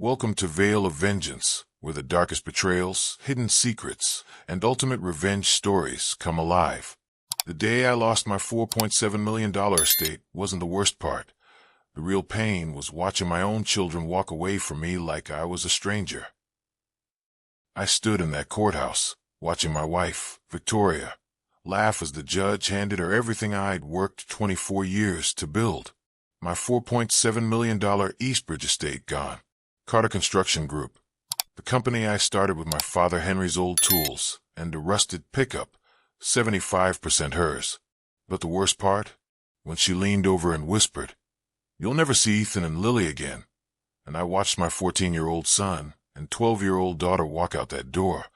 Welcome to Veil of Vengeance, where the darkest betrayals, hidden secrets, and ultimate revenge stories come alive. The day I lost my $4.7 million estate wasn't the worst part. The real pain was watching my own children walk away from me like I was a stranger. I stood in that courthouse, watching my wife, Victoria, laugh as the judge handed her everything I'd worked 24 years to build. My $4.7 million Eastbridge estate gone. Carter Construction Group, the company I started with my father Henry's old tools and a rusted pickup, 75% hers. But the worst part? When she leaned over and whispered, "You'll never see Ethan and Lily again," and I watched my 14-year-old son and 12-year-old daughter walk out that door,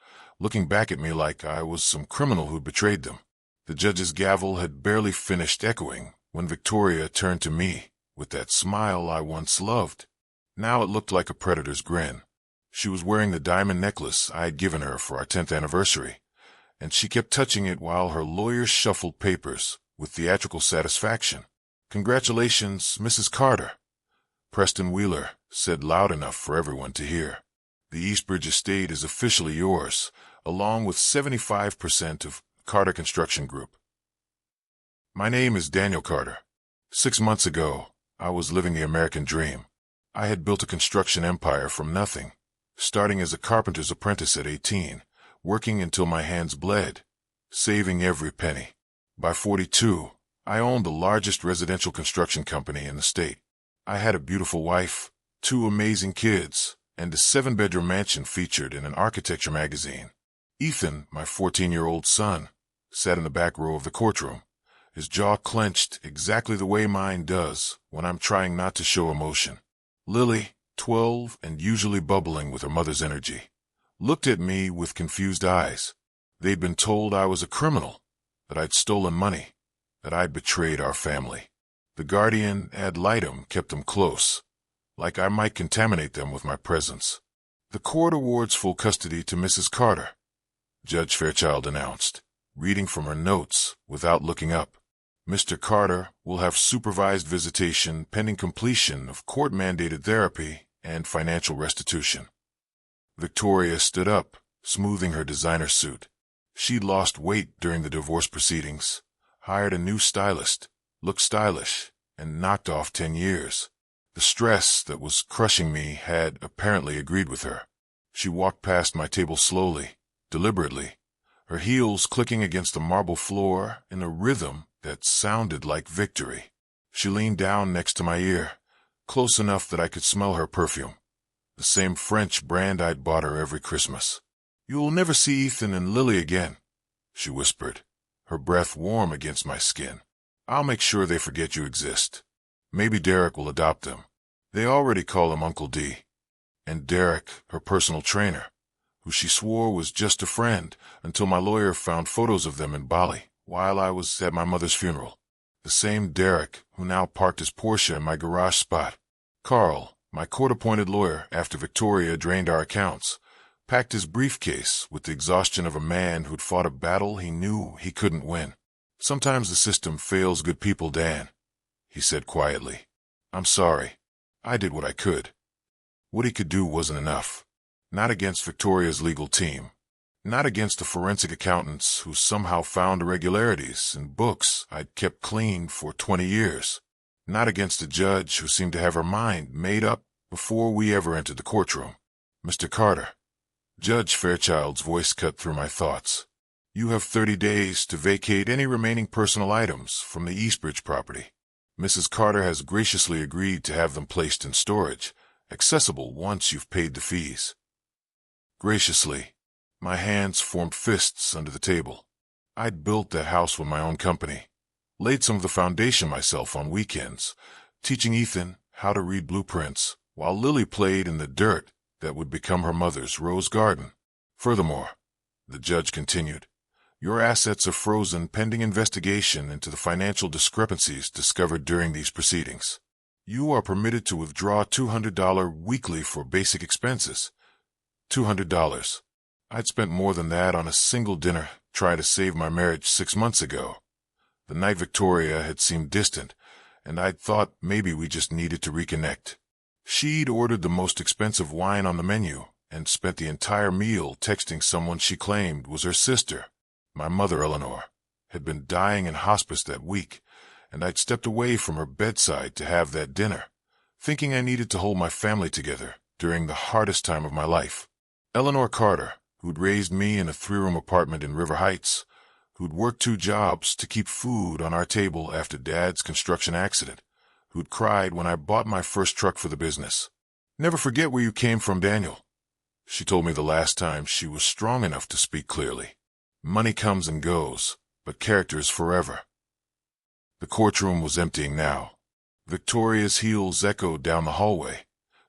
looking back at me like I was some criminal who betrayed them. The judge's gavel had barely finished echoing when Victoria turned to me with that smile I once loved. Now it looked like a predator's grin. She was wearing the diamond necklace I had given her for our 10th anniversary, and she kept touching it while her lawyer shuffled papers with theatrical satisfaction. "Congratulations, Mrs. Carter," Preston Wheeler said loud enough for everyone to hear. "The Eastbridge estate is officially yours, along with 75% of Carter Construction Group." My name is Daniel Carter. 6 months ago, I was living the American dream. I had built a construction empire from nothing, starting as a carpenter's apprentice at 18, working until my hands bled, saving every penny. By 42, I owned the largest residential construction company in the state. I had a beautiful wife, 2 amazing kids, and a 7-bedroom mansion featured in an architecture magazine. Ethan, my 14-year-old son, sat in the back row of the courtroom, his jaw clenched exactly the way mine does when I'm trying not to show emotion. Lily, 12 and usually bubbling with her mother's energy, looked at me with confused eyes. They'd been told I was a criminal, that I'd stolen money, that I'd betrayed our family. The guardian ad litem kept them close, like I might contaminate them with my presence. "The court awards full custody to Mrs. Carter," Judge Fairchild announced, reading from her notes without looking up. "Mr. Carter will have supervised visitation pending completion of court-mandated therapy and financial restitution." Victoria stood up, smoothing her designer suit. She'd lost weight during the divorce proceedings, hired a new stylist, looked stylish, and knocked off 10 years. The stress that was crushing me had apparently agreed with her. She walked past my table slowly, deliberately, her heels clicking against the marble floor in a rhythm that sounded like victory. She leaned down next to my ear, close enough that I could smell her perfume, the same French brand I'd bought her every Christmas. "You'll never see Ethan and Lily again," she whispered, her breath warm against my skin. "I'll make sure they forget you exist. Maybe Derek will adopt them. They already call him Uncle D. And Derek, her personal trainer, who she swore was just a friend until my lawyer found photos of them in Bali while I was at my mother's funeral. The same Derek who now parked his Porsche in my garage spot. Carl, my court-appointed lawyer after Victoria drained our accounts, packed his briefcase with the exhaustion of a man who'd fought a battle he knew he couldn't win. "Sometimes the system fails good people, Dan," he said quietly. "I'm sorry. I did what I could." What he could do wasn't enough. Not against Victoria's legal team. Not against the forensic accountants who somehow found irregularities in books I'd kept clean for 20 years. Not against a judge who seemed to have her mind made up before we ever entered the courtroom. "Mr. Carter," Judge Fairchild's voice cut through my thoughts, "you have 30 days to vacate any remaining personal items from the Eastbridge property. Mrs. Carter has graciously agreed to have them placed in storage, accessible once you've paid the fees." Graciously. My hands formed fists under the table. I'd built that house with my own company, laid some of the foundation myself on weekends, teaching Ethan how to read blueprints, while Lily played in the dirt that would become her mother's rose garden. "Furthermore," the judge continued, "your assets are frozen pending investigation into the financial discrepancies discovered during these proceedings. You are permitted to withdraw $200 weekly for basic expenses." $200. I'd spent more than that on a single dinner trying to save my marriage 6 months ago. The night Victoria had seemed distant, and I'd thought maybe we just needed to reconnect. She'd ordered the most expensive wine on the menu and spent the entire meal texting someone she claimed was her sister. My mother, Eleanor, had been dying in hospice that week, and I'd stepped away from her bedside to have that dinner, thinking I needed to hold my family together during the hardest time of my life. Eleanor Carter, who'd raised me in a 3-room apartment in River Heights, who'd worked 2 jobs to keep food on our table after Dad's construction accident, who'd cried when I bought my first truck for the business. "Never forget where you came from, Daniel," she told me the last time she was strong enough to speak clearly. "Money comes and goes, but character is forever." The courtroom was emptying now. Victoria's heels echoed down the hallway,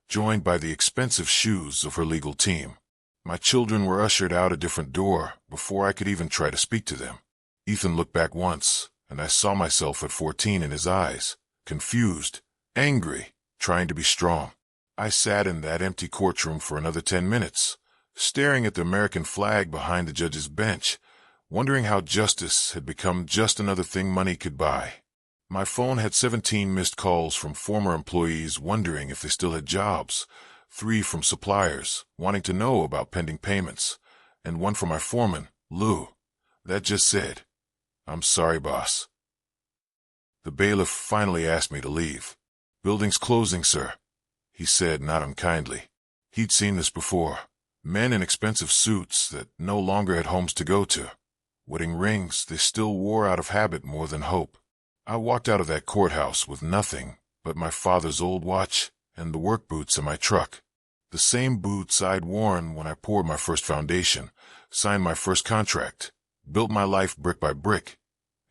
joined by the expensive shoes of her legal team. My children were ushered out a different door before I could even try to speak to them. Ethan looked back once, and I saw myself at 14 in his eyes, confused, angry, trying to be strong. I sat in that empty courtroom for another 10 minutes, staring at the American flag behind the judge's bench, wondering how justice had become just another thing money could buy. My phone had 17 missed calls from former employees wondering if they still had jobs, 3 from suppliers wanting to know about pending payments, and 1 from my foreman, Lou, that just said, "I'm sorry, boss." The bailiff finally asked me to leave. "Building's closing, sir," he said, not unkindly. He'd seen this before. Men in expensive suits that no longer had homes to go to. Wedding rings they still wore out of habit more than hope. I walked out of that courthouse with nothing but my father's old watch and the work boots in my truck. The same boots I'd worn when I poured my first foundation, signed my first contract, built my life brick by brick,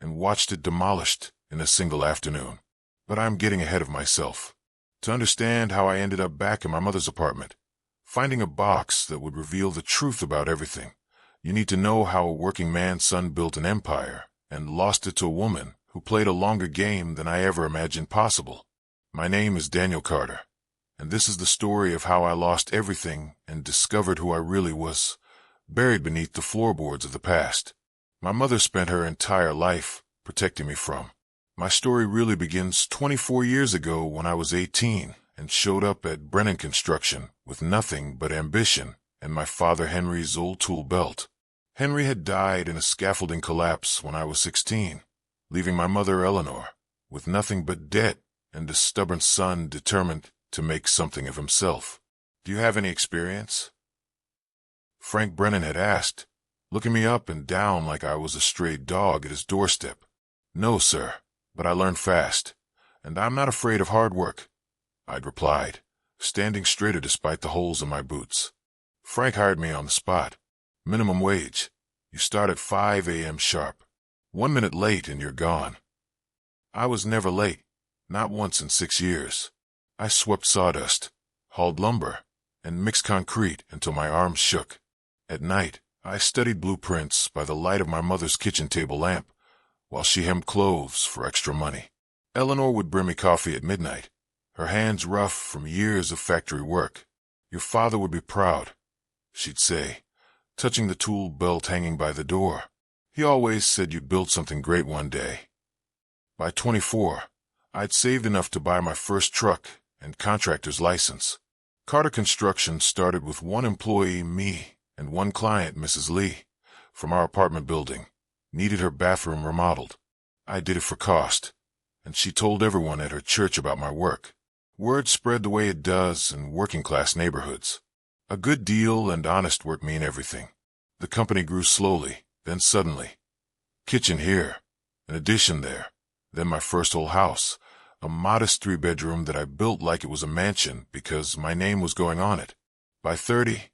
and watched it demolished in a single afternoon. But I'm getting ahead of myself. To understand how I ended up back in my mother's apartment, finding a box that would reveal the truth about everything, you need to know how a working man's son built an empire and lost it to a woman who played a longer game than I ever imagined possible. My name is Daniel Carter, and this is the story of how I lost everything and discovered who I really was, buried beneath the floorboards of the past. My mother spent her entire life protecting me from. My story really begins 24 years ago when I was 18 and showed up at Brennan Construction with nothing but ambition and my father Henry's old tool belt. Henry had died in a scaffolding collapse when I was 16, leaving my mother Eleanor with nothing but debt and a stubborn son determined to make something of himself. "Do you have any experience?" Frank Brennan had asked, looking me up and down like I was a stray dog at his doorstep. "No, sir, but I learned fast, and I'm not afraid of hard work," I'd replied, standing straighter despite the holes in my boots. Frank hired me on the spot. Minimum wage. You start at 5 a.m. sharp. 1 minute late and you're gone. I was never late, not once in 6 years. I swept sawdust, hauled lumber, and mixed concrete until my arms shook. At night, I studied blueprints by the light of my mother's kitchen table lamp, while she hemmed clothes for extra money. Eleanor would bring me coffee at midnight, her hands rough from years of factory work. "Your father would be proud," she'd say, touching the tool belt hanging by the door. "He always said you'd build something great one day." By 24, I'd saved enough to buy my first truck and contractor's license. Carter Construction started with 1 employee, me, and 1 client, Mrs. Lee, from our apartment building. Needed her bathroom remodeled. I did it for cost, and she told everyone at her church about my work. Word spread the way it does in working-class neighborhoods. A good deal and honest work mean everything. The company grew slowly, then suddenly. Kitchen here, an addition there, then my first whole house, a modest 3-bedroom that I built like it was a mansion because my name was going on it. By 30,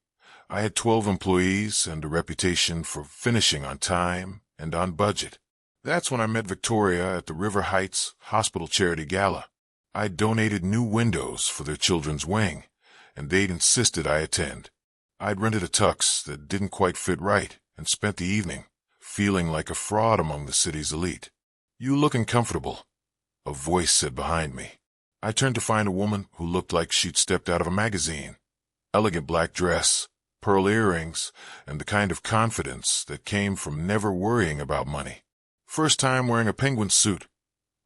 I had 12 employees and a reputation for finishing on time and on budget. That's when I met Victoria at the River Heights Hospital Charity Gala. I donated new windows for their children's wing, and they'd insisted I attend. I'd rented a tux that didn't quite fit right and spent the evening feeling like a fraud among the city's elite. "You looking comfortable," a voice said behind me. I turned to find a woman who looked like she'd stepped out of a magazine. Elegant black dress, pearl earrings, and the kind of confidence that came from never worrying about money. "First time wearing a penguin suit,"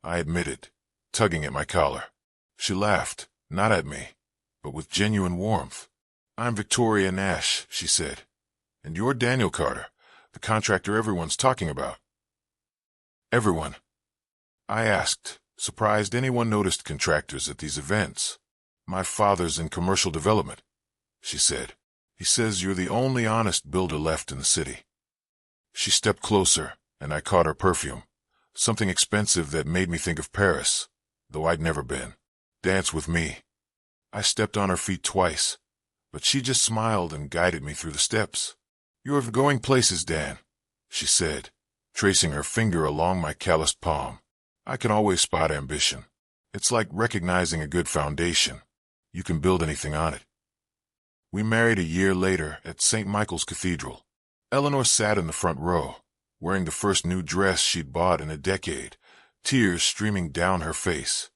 I admitted, tugging at my collar. She laughed, not at me, but with genuine warmth. "I'm Victoria Nash," she said. "And you're Daniel Carter, the contractor everyone's talking about." "Everyone?" I asked, surprised anyone noticed contractors at these events. "My father's in commercial development," she said. "He says you're the only honest builder left in the city." She stepped closer, and I caught her perfume, something expensive that made me think of Paris, though I'd never been. "Dance with me." I stepped on her feet twice, but she just smiled and guided me through the steps. "You're going places, Dan," she said, tracing her finger along my calloused palm. "I can always spot ambition. It's like recognizing a good foundation. You can build anything on it." We married a year later at St. Michael's Cathedral. Eleanor sat in the front row, wearing the first new dress she'd bought in a decade, tears streaming down her face.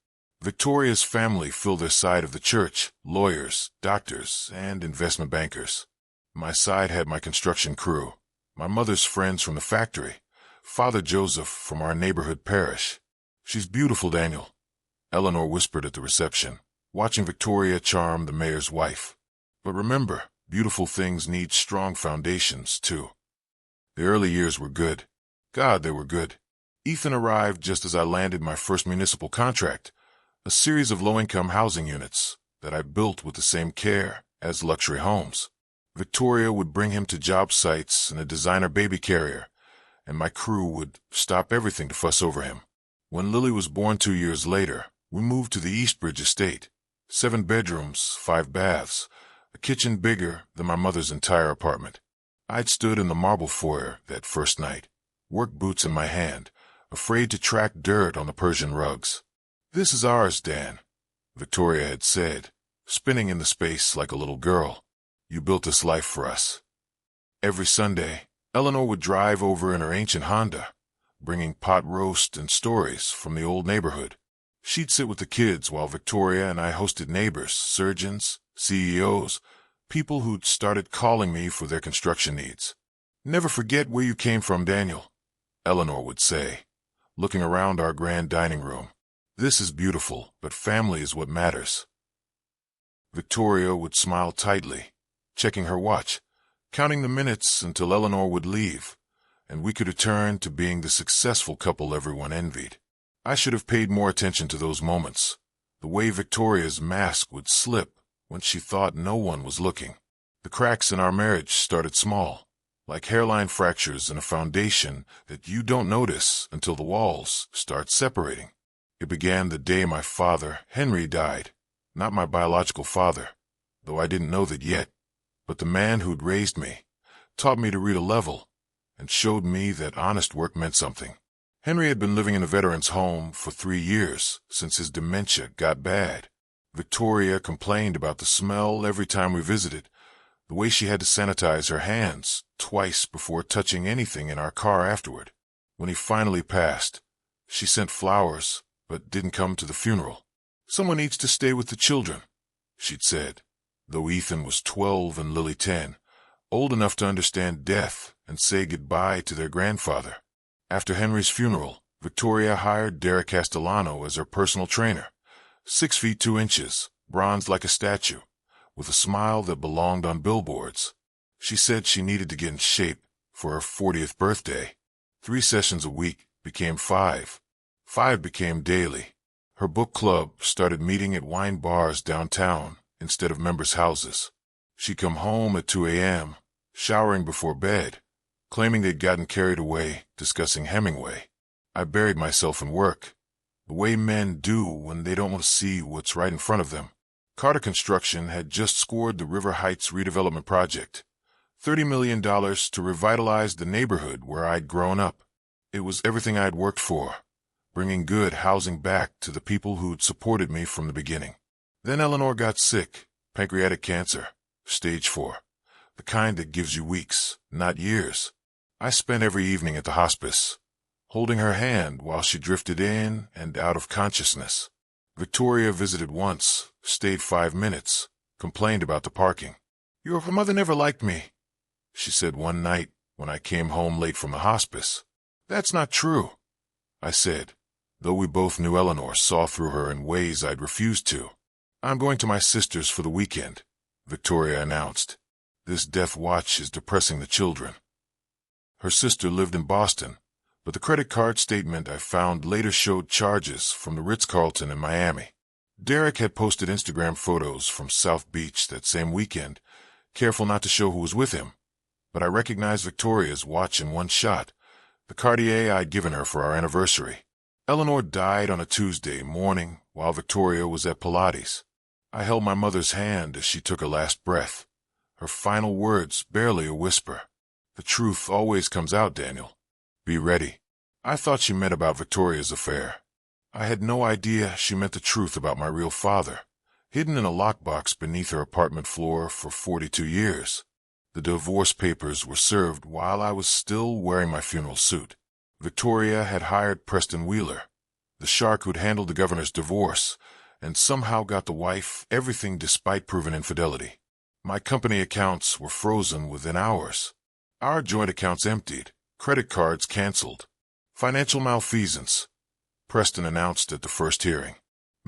Victoria's family filled their side of the church, lawyers, doctors, and investment bankers. My side had my construction crew, my mother's friends from the factory, Father Joseph from our neighborhood parish. "She's beautiful, Daniel," Eleanor whispered at the reception, watching Victoria charm the mayor's wife. "But remember, beautiful things need strong foundations, too." The early years were good. God, they were good. Ethan arrived just as I landed my first municipal contract, a series of low-income housing units that I built with the same care as luxury homes. Victoria would bring him to job sites in a designer baby carrier, and my crew would stop everything to fuss over him. When Lily was born 2 years later, we moved to the Eastbridge estate. 7 bedrooms, 5 baths, a kitchen bigger than my mother's entire apartment. I'd stood in the marble foyer that first night, work boots in my hand, afraid to track dirt on the Persian rugs. "This is ours, Dan," Victoria had said, spinning in the space like a little girl. "You built this life for us." Every Sunday, Eleanor would drive over in her ancient Honda, bringing pot roast and stories from the old neighborhood. She'd sit with the kids while Victoria and I hosted neighbors, surgeons, CEOs, people who'd started calling me for their construction needs. "Never forget where you came from, Daniel," Eleanor would say, looking around our grand dining room. "This is beautiful, but family is what matters." Victoria would smile tightly, checking her watch, counting the minutes until Eleanor would leave, and we could return to being the successful couple everyone envied. I should have paid more attention to those moments, the way Victoria's mask would slip when she thought no one was looking. The cracks in our marriage started small, like hairline fractures in a foundation that you don't notice until the walls start separating. It began the day my father, Henry, died. Not my biological father, though I didn't know that yet, but the man who'd raised me, taught me to read a level, and showed me that honest work meant something. Henry had been living in a veteran's home for 3 years since his dementia got bad. Victoria complained about the smell every time we visited, the way she had to sanitize her hands twice before touching anything in our car afterward. When he finally passed, she sent flowers, but didn't come to the funeral. "Someone needs to stay with the children," she'd said, though Ethan was 12 and Lily 10, old enough to understand death and say goodbye to their grandfather. After Henry's funeral, Victoria hired Derek Castellano as her personal trainer. 6 feet 2 inches, bronzed like a statue, with a smile that belonged on billboards. She said she needed to get in shape for her 40th birthday. 3 sessions a week became 5. 5 became daily. Her book club started meeting at wine bars downtown instead of members' houses. She'd come home at 2 a.m., showering before bed, claiming they'd gotten carried away discussing Hemingway. I buried myself in work, the way men do when they don't want to see what's right in front of them. Carter Construction had just scored the River Heights redevelopment project, $30 million to revitalize the neighborhood where I'd grown up. It was everything I'd worked for, bringing good housing back to the people who'd supported me from the beginning. Then Eleanor got sick, pancreatic cancer, stage 4, the kind that gives you weeks, not years. I spent every evening at the hospice, holding her hand while she drifted in and out of consciousness. Victoria visited once, stayed 5 minutes, complained about the parking. "Your mother never liked me," she said one night when I came home late from the hospice. "That's not true," I said, though we both knew Eleanor saw through her in ways I'd refused to. I'm going to my sister's for the weekend, Victoria announced. This death watch is depressing the children. Her sister lived in Boston, but the credit card statement I found later showed charges from the Ritz-Carlton in Miami. Derek had posted Instagram photos from South Beach that same weekend, careful not to show who was with him, but I recognized Victoria's watch in one shot, the Cartier I'd given her for our anniversary. Eleanor died on a Tuesday morning while Victoria was at Pilates. I held my mother's hand as she took her last breath, her final words barely a whisper. The truth always comes out, Daniel. Be ready. I thought she meant about Victoria's affair. I had no idea she meant the truth about my real father, hidden in a lockbox beneath her apartment floor for 42 years. The divorce papers were served while I was still wearing my funeral suit. Victoria had hired Preston Wheeler, the shark who'd handled the governor's divorce, and somehow got the wife everything despite proven infidelity. My company accounts were frozen within hours. Our joint accounts emptied, credit cards canceled. Financial malfeasance, Preston announced at the first hearing.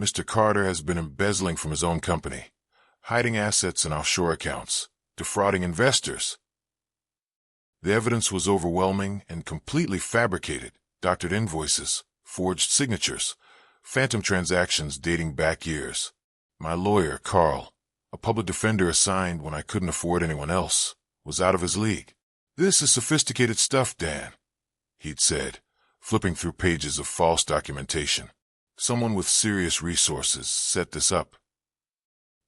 Mr. Carter has been embezzling from his own company, hiding assets in offshore accounts, defrauding investors. The evidence was overwhelming and completely fabricated, doctored invoices, forged signatures, phantom transactions dating back years. My lawyer, Carl, a public defender assigned when I couldn't afford anyone else, was out of his league. This is sophisticated stuff, Dan, he'd said, flipping through pages of false documentation. Someone with serious resources set this up.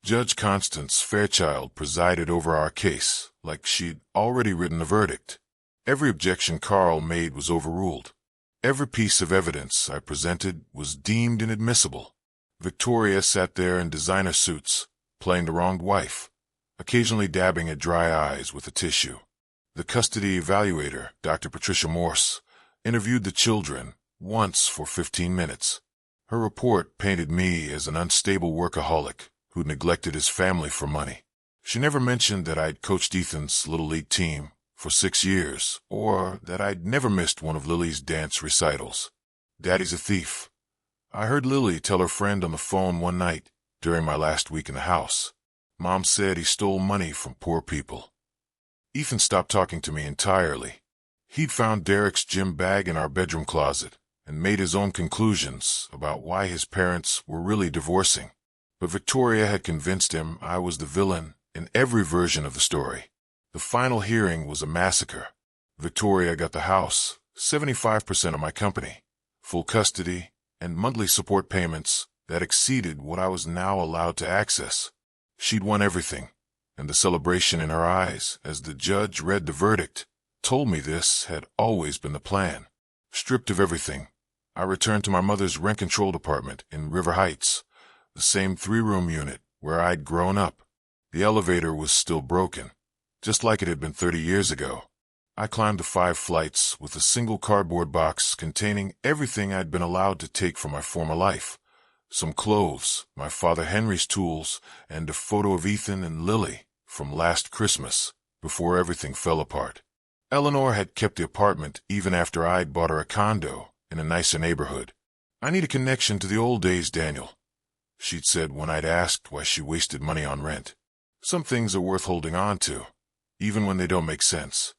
Judge Constance Fairchild presided over our case, like she'd already written the verdict. Every objection Carl made was overruled. Every piece of evidence I presented was deemed inadmissible. Victoria sat there in designer suits, playing the wronged wife, occasionally dabbing at dry eyes with a tissue. The custody evaluator, Dr. Patricia Morse, interviewed the children once for 15 minutes. Her report painted me as an unstable workaholic who neglected his family for money. She never mentioned that I'd coached Ethan's Little League team for 6 years, or that I'd never missed one of Lily's dance recitals. Daddy's a thief. I heard Lily tell her friend on the phone one night during my last week in the house. Mom said he stole money from poor people. Ethan stopped talking to me entirely. He'd found Derek's gym bag in our bedroom closet and made his own conclusions about why his parents were really divorcing. But Victoria had convinced him I was the villain in every version of the story. The final hearing was a massacre. Victoria got the house, 75% of my company, full custody, and monthly support payments that exceeded what I was now allowed to access. She'd won everything, and the celebration in her eyes as the judge read the verdict told me this had always been the plan. Stripped of everything, I returned to my mother's rent-controlled apartment in River Heights, the same 3-room unit where I'd grown up. The elevator was still broken, just like it had been 30 years ago. I climbed the 5 flights with a single cardboard box containing everything I'd been allowed to take from my former life. Some clothes, my father Henry's tools, and a photo of Ethan and Lily from last Christmas, before everything fell apart. Eleanor had kept the apartment even after I'd bought her a condo in a nicer neighborhood. I need a connection to the old days, Daniel, she'd said when I'd asked why she wasted money on rent. Some things are worth holding on to, even when they don't make sense.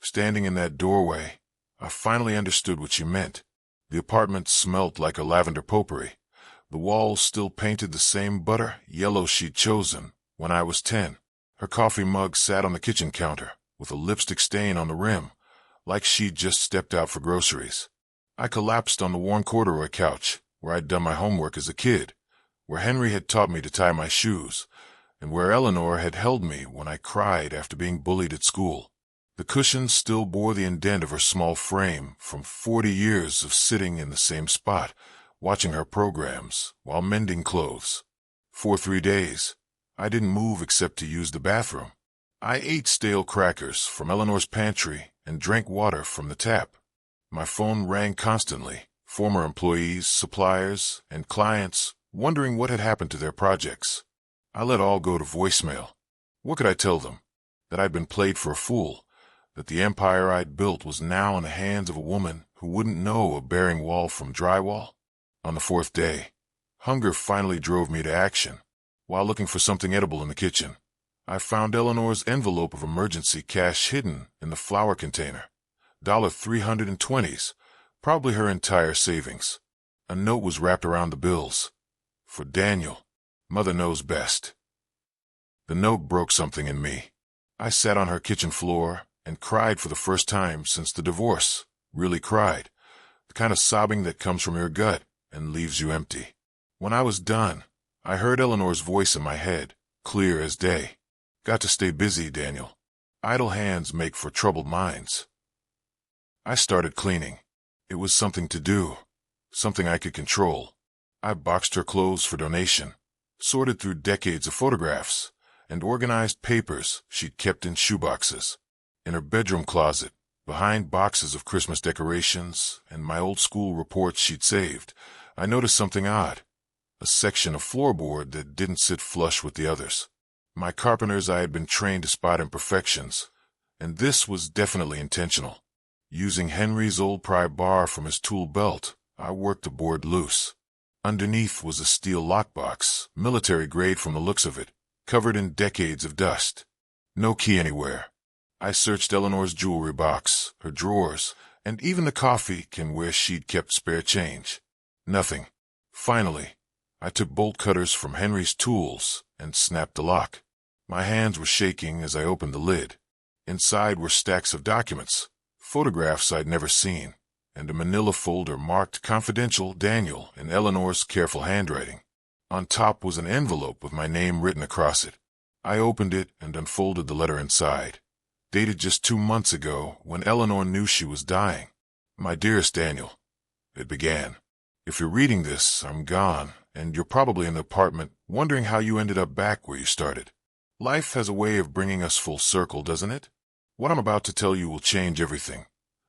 Standing in that doorway, I finally understood what she meant. The apartment smelt like a lavender potpourri. The walls still painted the same butter yellow she'd chosen when I was 10. Her coffee mug sat on the kitchen counter, with a lipstick stain on the rim, like she'd just stepped out for groceries. I collapsed on the worn corduroy couch, where I'd done my homework as a kid, where Henry had taught me to tie my shoes, and where Eleanor had held me when I cried after being bullied at school. The cushions still bore the indent of her small frame from 40 years of sitting in the same spot, watching her programs while mending clothes. For 3 days, I didn't move except to use the bathroom. I ate stale crackers from Eleanor's pantry and drank water from the tap. My phone rang constantly, former employees, suppliers, and clients wondering what had happened to their projects. I let all go to voicemail. What could I tell them? That I'd been played for a fool, that the empire I'd built was now in the hands of a woman who wouldn't know a bearing wall from drywall? On the 4th day, Hunger finally drove me to action. While looking for something edible in the kitchen, I found Eleanor's envelope of emergency cash hidden in the flour container. $320s, probably her entire savings. A note was wrapped around the bills. For Daniel. Mother knows best. The note broke something in me. I sat on her kitchen floor and cried for the first time since the divorce. Really cried. The kind of sobbing that comes from your gut and leaves you empty. When I was done, I heard Eleanor's voice in my head, clear as day. Got to stay busy, Daniel. Idle hands make for troubled minds. I started cleaning. It was something to do, something I could control. I boxed her clothes for donation, sorted through decades of photographs, and organized papers she'd kept in shoeboxes. In her bedroom closet, behind boxes of Christmas decorations and my old school reports she'd saved, I noticed something odd. A section of floorboard that didn't sit flush with the others. My carpenters I had been trained to spot imperfections, and this was definitely intentional. Using Henry's old pry bar from his tool belt, I worked the board loose. Underneath was a steel lockbox, military grade from the looks of it, covered in decades of dust. No key anywhere. I searched Eleanor's jewelry box, her drawers, and even the coffee can where she'd kept spare change. Nothing. Finally, I took bolt cutters from Henry's tools and snapped the lock. My hands were shaking as I opened the lid. Inside were stacks of documents, photographs I'd never seen, and a manila folder marked Confidential Daniel in Eleanor's careful handwriting. On top was an envelope with my name written across it. I opened it and unfolded the letter inside. Dated just 2 months ago when Eleanor knew she was dying. My dearest Daniel, it began. If you're reading this, I'm gone, and you're probably in the apartment wondering how you ended up back where you started. Life has a way of bringing us full circle, doesn't it? What I'm about to tell you will change everything,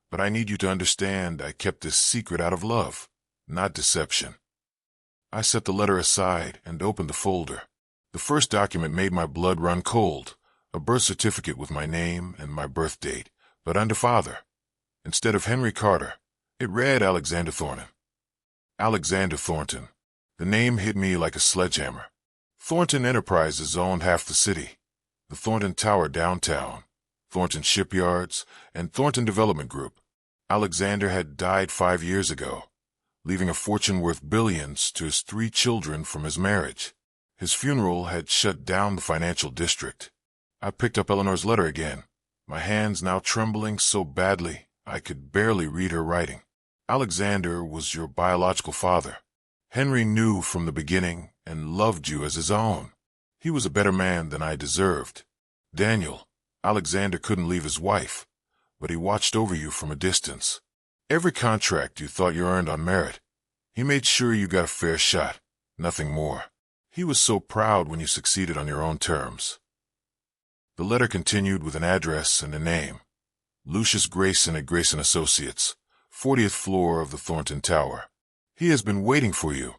but I need you to understand I kept this secret out of love, not deception. I set the letter aside and opened the folder. The first document made my blood run cold, a birth certificate with my name and my birth date, but under father. Instead of Henry Carter, it read Alexander Thornton. Alexander Thornton. The name hit me like a sledgehammer. Thornton Enterprises owned half the city. The Thornton Tower downtown, Thornton Shipyards, and Thornton Development Group. Alexander had died 5 years ago, leaving a fortune worth billions to his 3 children from his marriage. His funeral had shut down the financial district. I picked up Eleanor's letter again, my hands now trembling so badly I could barely read her writing. Alexander was your biological father. Henry knew from the beginning and loved you as his own. He was a better man than I deserved. Daniel, Alexander couldn't leave his wife, but he watched over you from a distance. Every contract you thought you earned on merit, he made sure you got a fair shot, nothing more. He was so proud when you succeeded on your own terms. The letter continued with an address and a name. Lucius Grayson at Grayson Associates, 40th floor of the Thornton Tower. He has been waiting for you,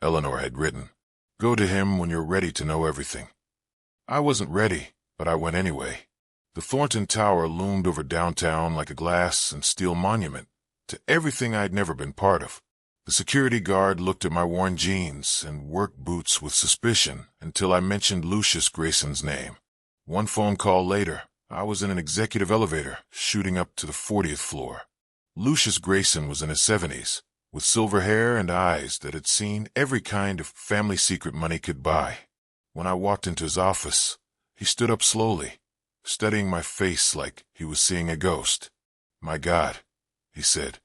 Eleanor had written. Go to him when you're ready to know everything. I wasn't ready, but I went anyway. The Thornton Tower loomed over downtown like a glass and steel monument to everything I'd never been part of. The security guard looked at my worn jeans and work boots with suspicion until I mentioned Lucius Grayson's name. One phone call later, I was in an executive elevator shooting up to the 40th floor. Lucius Grayson was in his 70s, with silver hair and eyes that had seen every kind of family secret money could buy. When I walked into his office, he stood up slowly, studying my face like he was seeing a ghost. My God, he said,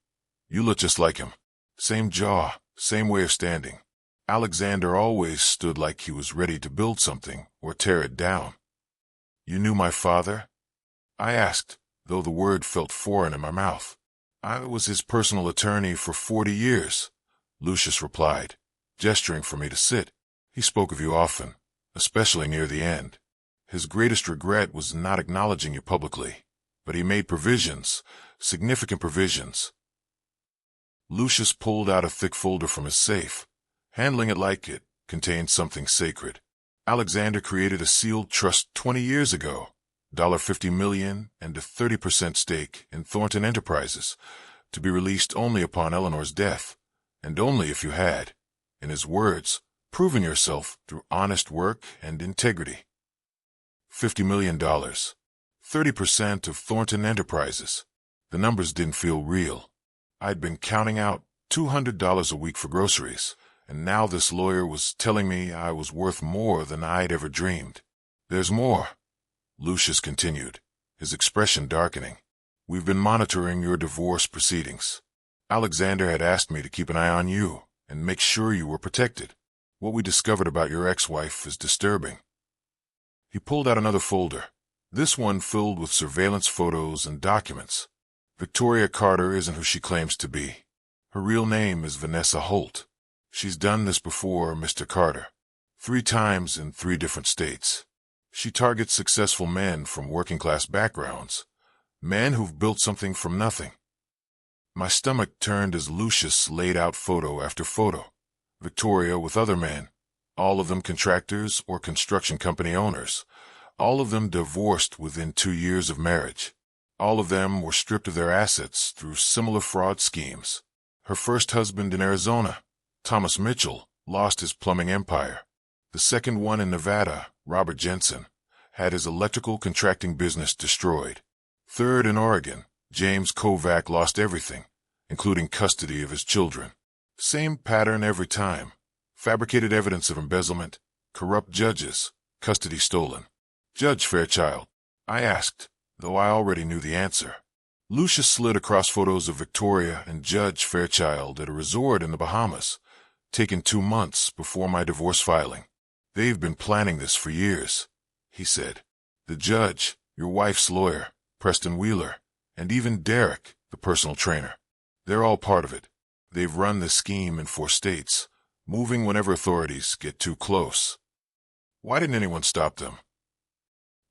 you look just like him. Same jaw, same way of standing. Alexander always stood like he was ready to build something or tear it down. You knew my father? I asked, though the word felt foreign in my mouth. I was his personal attorney for 40 years, Lucius replied, gesturing for me to sit. He spoke of you often, especially near the end. His greatest regret was not acknowledging you publicly, but he made provisions, significant provisions. Lucius pulled out a thick folder from his safe, handling it like it contained something sacred. Alexander created a sealed trust 20 years ago, $50 million and a 30% stake in Thornton Enterprises, to be released only upon Eleanor's death, and only if you had, In his words, proving yourself through honest work and integrity. $50 million. 30% of Thornton Enterprises. The numbers didn't feel real. I'd been counting out $200 a week for groceries, and now this lawyer was telling me I was worth more than I'd ever dreamed. There's more, Lucius continued, his expression darkening. We've been monitoring your divorce proceedings. Alexander had asked me to keep an eye on you and make sure you were protected. What we discovered about your ex-wife is disturbing. He pulled out another folder, this one filled with surveillance photos and documents. Victoria Carter isn't who she claims to be. Her real name is Vanessa Holt. She's done this before, Mr. Carter. 3 times in 3 different states. She targets successful men from working-class backgrounds, men who've built something from nothing. My stomach turned as Lucius laid out photo after photo. Victoria with other men, all of them contractors or construction company owners, all of them divorced within 2 years of marriage. All of them were stripped of their assets through similar fraud schemes. Her first husband in Arizona, Thomas Mitchell, lost his plumbing empire. The second one in Nevada, Robert Jensen, had his electrical contracting business destroyed. Third in Oregon, James Kovac lost everything, including custody of his children. Same pattern every time. Fabricated evidence of embezzlement, corrupt judges, custody stolen. Judge Fairchild, I asked, though I already knew the answer. Lucius slid across photos of Victoria and Judge Fairchild at a resort in the Bahamas, taken 2 months before my divorce filing. They've been planning this for years, he said. The judge, your wife's lawyer, Preston Wheeler, and even Derek, the personal trainer. They're all part of it. They've run this scheme in 4 states, moving whenever authorities get too close. Why didn't anyone stop them?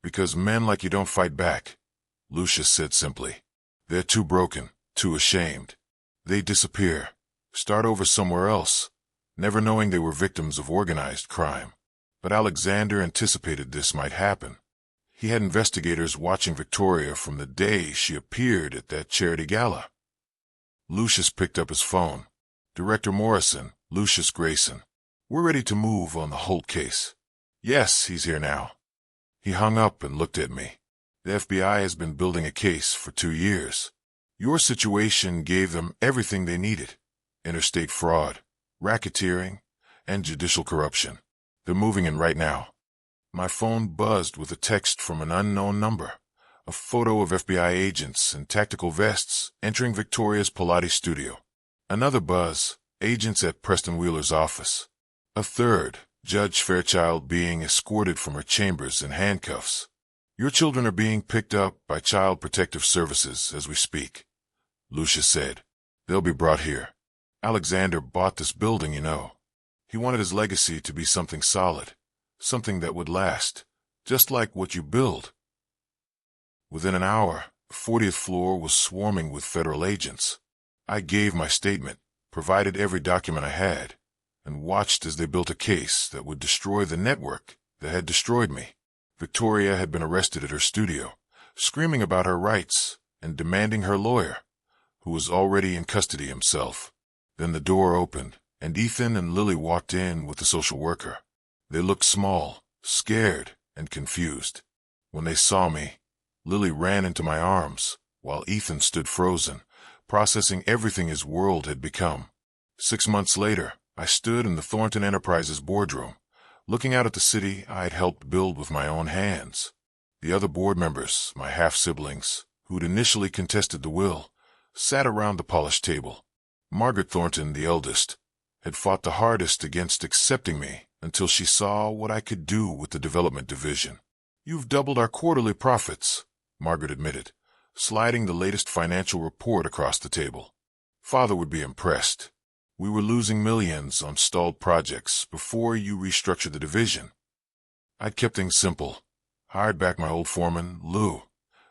Because men like you don't fight back, Lucius said simply. They're too broken, too ashamed. They disappear, start over somewhere else, never knowing they were victims of organized crime. But Alexander anticipated this might happen. He had investigators watching Victoria from the day she appeared at that charity gala. Lucius picked up his phone. Director Morrison, Lucius Grayson. We're ready to move on the Holt case. Yes, he's here now. He hung up and looked at me. The FBI has been building a case for 2 years. Your situation gave them everything they needed. Interstate fraud, racketeering, and judicial corruption. They're moving in right now. My phone buzzed with a text from an unknown number. A photo of FBI agents in tactical vests entering Victoria's Pilates studio. Another buzz, agents at Preston Wheeler's office. A third, Judge Fairchild being escorted from her chambers in handcuffs. Your children are being picked up by Child Protective Services as we speak, Lucius said. They'll be brought here. Alexander bought this building, you know. He wanted his legacy to be something solid, something that would last, just like what you build. Within an hour, the 40th floor was swarming with federal agents. I gave my statement, provided every document I had, and watched as they built a case that would destroy the network that had destroyed me. Victoria had been arrested at her studio, screaming about her rights and demanding her lawyer, who was already in custody himself. Then the door opened, and Ethan and Lily walked in with the social worker. They looked small, scared, and confused. When they saw me, Lily ran into my arms, while Ethan stood frozen, processing everything his world had become. 6 months later, I stood in the Thornton Enterprises boardroom, looking out at the city I'd helped build with my own hands. The other board members, my half-siblings, who'd initially contested the will, sat around the polished table. Margaret Thornton, the eldest, had fought the hardest against accepting me until she saw what I could do with the development division. You've doubled our quarterly profits, Margaret admitted, sliding the latest financial report across the table. Father would be impressed. We were losing millions on stalled projects before you restructured the division. I'd kept things simple, hired back my old foreman, Lou,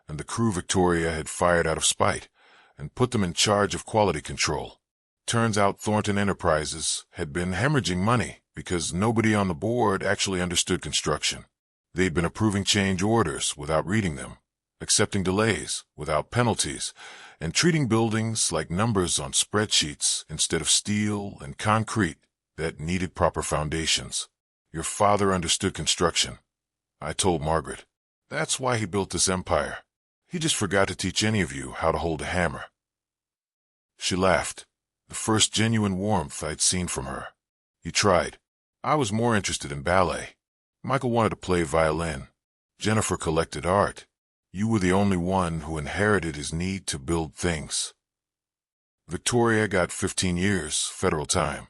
and the crew Victoria had fired out of spite, and put them in charge of quality control. Turns out Thornton Enterprises had been hemorrhaging money because nobody on the board actually understood construction. They'd been approving change orders without reading them, accepting delays without penalties, and treating buildings like numbers on spreadsheets instead of steel and concrete that needed proper foundations. Your father understood construction, I told Margaret. That's why he built this empire. He just forgot to teach any of you how to hold a hammer. She laughed, the first genuine warmth I'd seen from her. He tried. I was more interested in ballet. Michael wanted to play violin. Jennifer collected art. You were the only one who inherited his need to build things. Victoria got 15 years, federal time.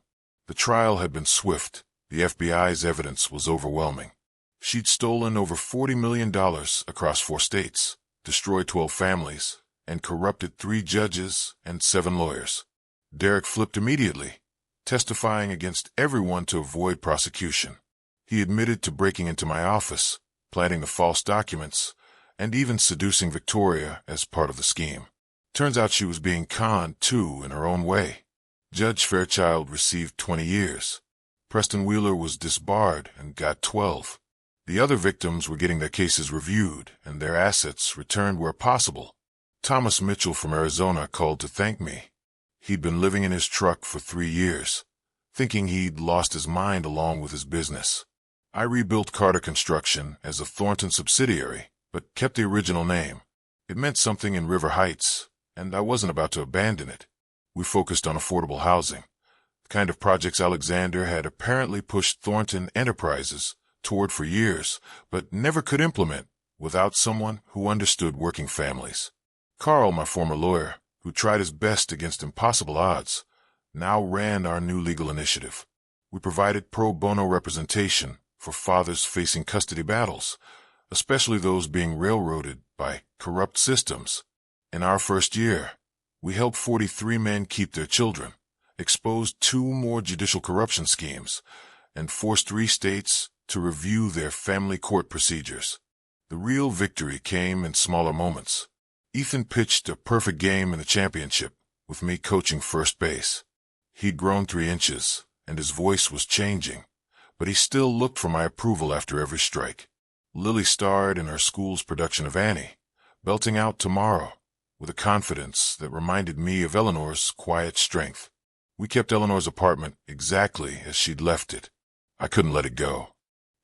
The trial had been swift. The FBI's evidence was overwhelming. She'd stolen over $40 million across 4 states, destroyed 12 families, and corrupted 3 judges and 7 lawyers. Derek flipped immediately, testifying against everyone to avoid prosecution. He admitted to breaking into my office, planting the false documents, and even seducing Victoria as part of the scheme. Turns out she was being conned, too, in her own way. Judge Fairchild received 20 years. Preston Wheeler was disbarred and got 12. The other victims were getting their cases reviewed and their assets returned where possible. Thomas Mitchell from Arizona called to thank me. He'd been living in his truck for 3 years, thinking he'd lost his mind along with his business. I rebuilt Carter Construction as a Thornton subsidiary, but kept the original name. It meant something in River Heights, and I wasn't about to abandon it. We focused on affordable housing, the kind of projects Alexander had apparently pushed Thornton Enterprises toward for years, but never could implement without someone who understood working families. Carl, my former lawyer, who tried his best against impossible odds, now ran our new legal initiative. We provided pro bono representation for fathers facing custody battles, especially those being railroaded by corrupt systems. In our first year, we helped 43 men keep their children, exposed 2 more judicial corruption schemes, and forced 3 states to review their family court procedures. The real victory came in smaller moments. Ethan pitched a perfect game in the championship, with me coaching first base. He'd grown 3 inches, and his voice was changing, but he still looked for my approval after every strike. Lily starred in our school's production of Annie, belting out Tomorrow, with a confidence that reminded me of Eleanor's quiet strength. We kept Eleanor's apartment exactly as she'd left it. I couldn't let it go.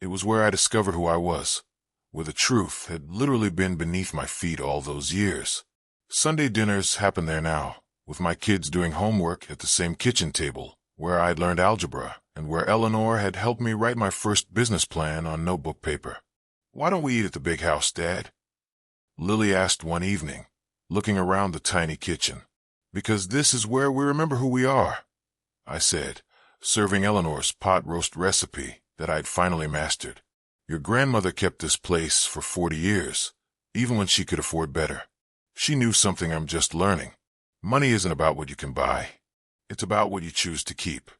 It was where I discovered who I was, where the truth had literally been beneath my feet all those years. Sunday dinners happened there now, with my kids doing homework at the same kitchen table where I'd learned algebra and where Eleanor had helped me write my first business plan on notebook paper. "Why don't we eat at the big house, Dad?" Lily asked one evening, looking around the tiny kitchen. "Because this is where we remember who we are," I said, serving Eleanor's pot roast recipe that I'd finally mastered. "Your grandmother kept this place for 40 years, even when she could afford better. She knew something I'm just learning. Money isn't about what you can buy. It's about what you choose to keep."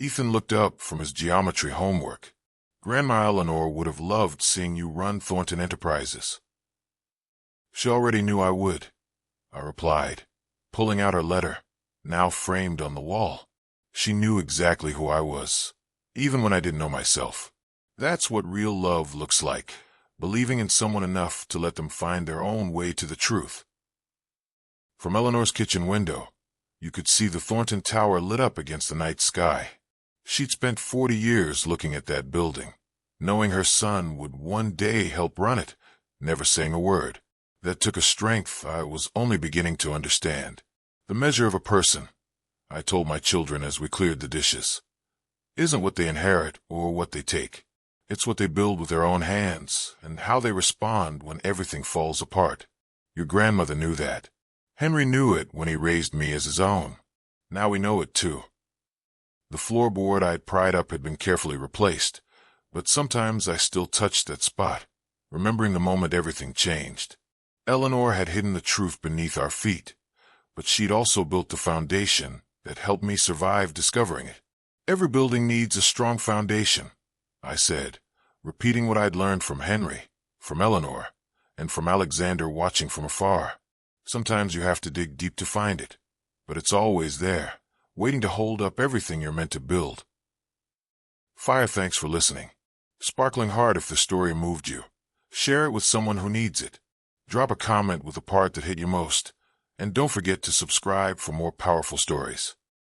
Ethan looked up from his geometry homework. "Grandma Eleanor would have loved seeing you run Thornton Enterprises." "She already knew I would," I replied, pulling out her letter, now framed on the wall. She knew exactly who I was, even when I didn't know myself. That's what real love looks like, believing in someone enough to let them find their own way to the truth. From Eleanor's kitchen window, you could see the Thornton Tower lit up against the night sky. She'd spent 40 years looking at that building, knowing her son would one day help run it, never saying a word. That took a strength I was only beginning to understand. The measure of a person, I told my children as we cleared the dishes, isn't what they inherit or what they take. It's what they build with their own hands and how they respond when everything falls apart. Your grandmother knew that. Henry knew it when he raised me as his own. Now we know it too. The floorboard I'd pried up had been carefully replaced, but sometimes I still touched that spot, remembering the moment everything changed. Eleanor had hidden the truth beneath our feet, but she'd also built the foundation that helped me survive discovering it. "Every building needs a strong foundation," I said, repeating what I'd learned from Henry, from Eleanor, and from Alexander watching from afar. Sometimes you have to dig deep to find it, but it's always there, waiting to hold up everything you're meant to build. Fire, thanks for listening. Sparkling heart if the story moved you. Share it with someone who needs it. Drop a comment with the part that hit you most, and don't forget to subscribe for more powerful stories.